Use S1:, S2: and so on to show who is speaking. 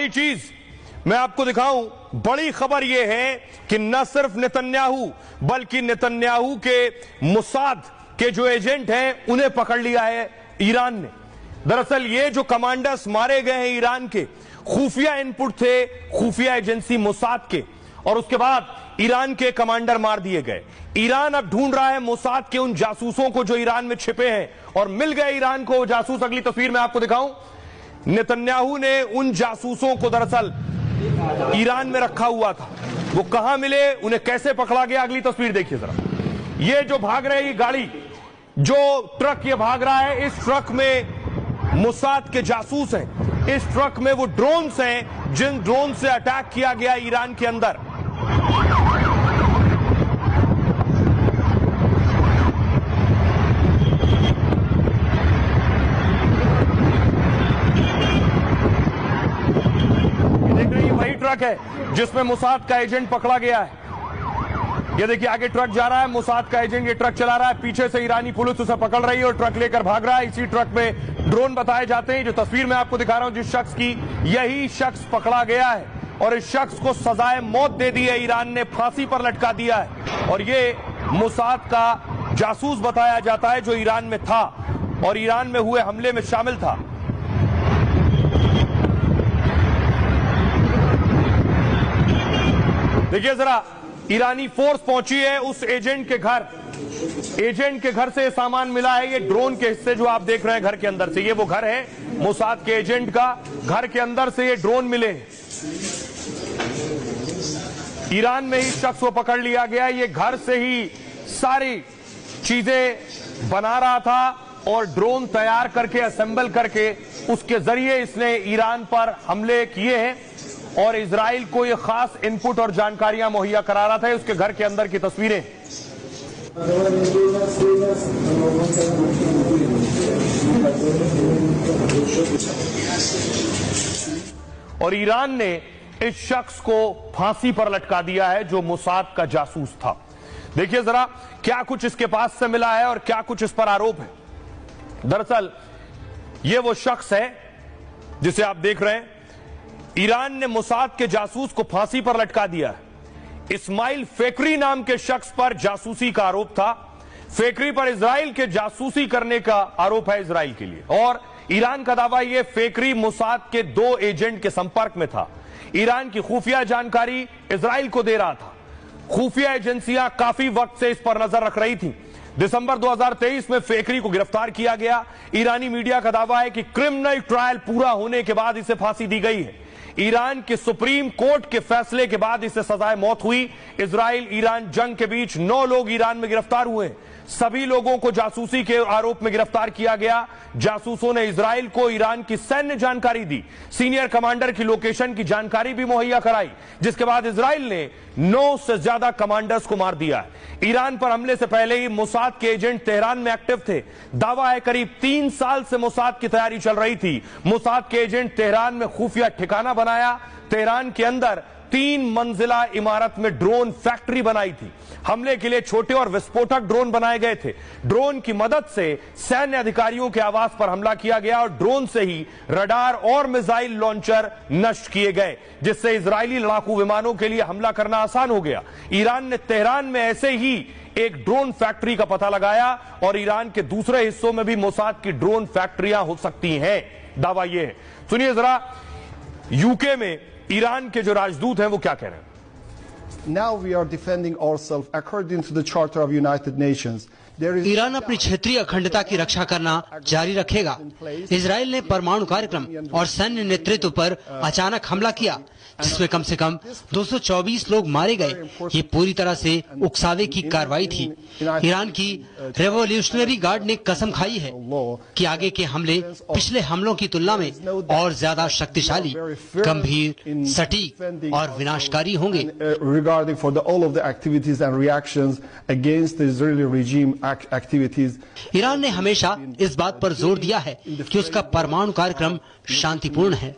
S1: बड़ी चीज मैं आपको दिखाऊं, बड़ी खबर यह है कि न सिर्फ नेतन्याहू बल्कि नेतन्याहू के मोसाद के जो एजेंट हैं उन्हें पकड़ लिया है ईरान ने। दरअसल ये जो कमांडर्स मारे गए हैं ईरान के, खुफिया इनपुट थे खुफिया एजेंसी मोसाद के, और उसके बाद ईरान के कमांडर मार दिए गए। ईरान अब ढूंढ रहा है मोसाद के उन जासूसों को जो ईरान में छिपे हैं, और मिल गए ईरान को जासूस। अगली तस्वीर मैं आपको दिखाऊं, नेतन्याहू ने उन जासूसों को दरअसल ईरान में रखा हुआ था, वो कहां मिले, उन्हें कैसे पकड़ा गया, अगली तस्वीर देखिए जरा। ये जो भाग रहे, ये गाड़ी, जो ट्रक ये भाग रहा है, इस ट्रक में मोसाद के जासूस हैं। इस ट्रक में वो ड्रोन्स हैं जिन ड्रोन से अटैक किया गया ईरान के अंदर। देख रहे हैं, वही ट्रक है जिसमें मोसाद का एजेंट पकड़ा गया है। ये देखिए आगे ट्रक जा रहा है, मोसाद का एजेंट ये ट्रक चला रहा है, पीछे से ईरानी पुलिस उसे पकड़ रही है और ट्रक लेकर भाग रहा है। इसी ट्रक में ड्रोन बताए जाते हैं। जो तस्वीर मैं आपको दिखा रहा हूं जिस शख्स की, यही शख्स पकड़ा गया है और इस शख्स को सजाए मौत दे दी है ईरान ने, फांसी पर लटका दिया है। और ये मोसाद का जासूस बताया जाता है जो ईरान में था और ईरान में हुए हमले में शामिल था। देखिए जरा, ईरानी फोर्स पहुंची है उस एजेंट के घर। एजेंट के घर से सामान मिला है, ये ड्रोन के हिस्से जो आप देख रहे हैं घर के अंदर से, ये वो घर है मोसाद के एजेंट का। घर के अंदर से ये ड्रोन मिले। ईरान में ही शख्स को पकड़ लिया गया, ये घर से ही सारी चीजें बना रहा था और ड्रोन तैयार करके असेंबल करके उसके जरिए इसने ईरान पर हमले किए हैं और इजराइल को यह खास इनपुट और जानकारियां मुहैया करा रहा था। उसके घर के अंदर की तस्वीरें। और ईरान ने इस शख्स को फांसी पर लटका दिया है जो मोसाद का जासूस था। देखिए जरा क्या कुछ इसके पास से मिला है और क्या कुछ इस पर आरोप है। दरअसल यह वो शख्स है जिसे आप देख रहे हैं। ईरान ने मोसाद के जासूस को फांसी पर लटका दिया है। इस्माइल फेकरी नाम के शख्स पर जासूसी का आरोप था। फेकरी पर इजराइल के जासूसी करने का आरोप है इजराइल के लिए, और ईरान का दावा यह फेकरी मोसाद के 2 एजेंट के संपर्क में था। ईरान की खुफिया जानकारी इजराइल को दे रहा था। खुफिया एजेंसियां काफी वक्त से इस पर नजर रख रही थी। दिसंबर 2023 में फेकरी को गिरफ्तार किया गया। ईरानी मीडिया का दावा है कि क्रिमिनल ट्रायल पूरा होने के बाद इसे फांसी दी गई है। ईरान के सुप्रीम कोर्ट के फैसले के बाद इसे सजाए मौत हुई। इजराइल ईरान जंग के बीच 9 लोग ईरान में गिरफ्तार हुए। सभी लोगों को जासूसी के आरोप में गिरफ्तार किया गया। जासूसों ने इजराइल को ईरान की सैन्य जानकारी दी, सीनियर कमांडर की लोकेशन की जानकारी भी मुहैया कराई, जिसके बाद इजराइल ने 9 से ज्यादा कमांडर्स को मार दिया है। ईरान पर हमले से पहले ही मोसाद के एजेंट तेहरान में एक्टिव थे। दावा है करीब 3 साल से मोसाद की तैयारी चल रही थी। मोसाद के एजेंट तेहरान में खुफिया ठिकाना बनाया। तेहरान के अंदर 3 मंजिला इमारत में ड्रोन फैक्ट्री बनाई थी। हमले के लिए छोटे और विस्फोटक ड्रोन बनाए गए थे। ड्रोन की मदद से सैन्य अधिकारियों के आवास पर हमला किया गया और ड्रोन से ही रडार और मिसाइल लॉन्चर नष्ट किए गए, जिससे इजरायली लड़ाकू विमानों के लिए हमला करना आसान हो गया। ईरान ने तेहरान में ऐसे ही एक ड्रोन फैक्ट्री का पता लगाया और ईरान के दूसरे हिस्सों में भी मोसाद की ड्रोन फैक्ट्रियां हो सकती हैं। दावा यह है। सुनिए जरा, यूके में ईरान के जो राजदूत हैं वो क्या कह रहे हैं।
S2: Now we are defending ourselves according to the Charter of United Nations.
S3: Iran अपनी क्षेत्रीय अखंडता की रक्षा करना जारी रखेगा। इजराइल ने परमाणु कार्यक्रम और सैन्य नेतृत्व पर अचानक हमला किया, जिसमें कम से कम 224 लोग मारे गए। ये पूरी तरह से उकसावे की कार्रवाई थी। ईरान की रेवोल्यूशनरी गार्ड ने कसम खाई है कि आगे के हमले पिछले हमलों की तुलना में और ज्यादा शक्तिशाली, गंभीर, सटीक और विनाशकारी होंगे। ईरान ने हमेशा इस बात पर जोर दिया है कि उसका परमाणु कार्यक्रम शांतिपूर्ण है।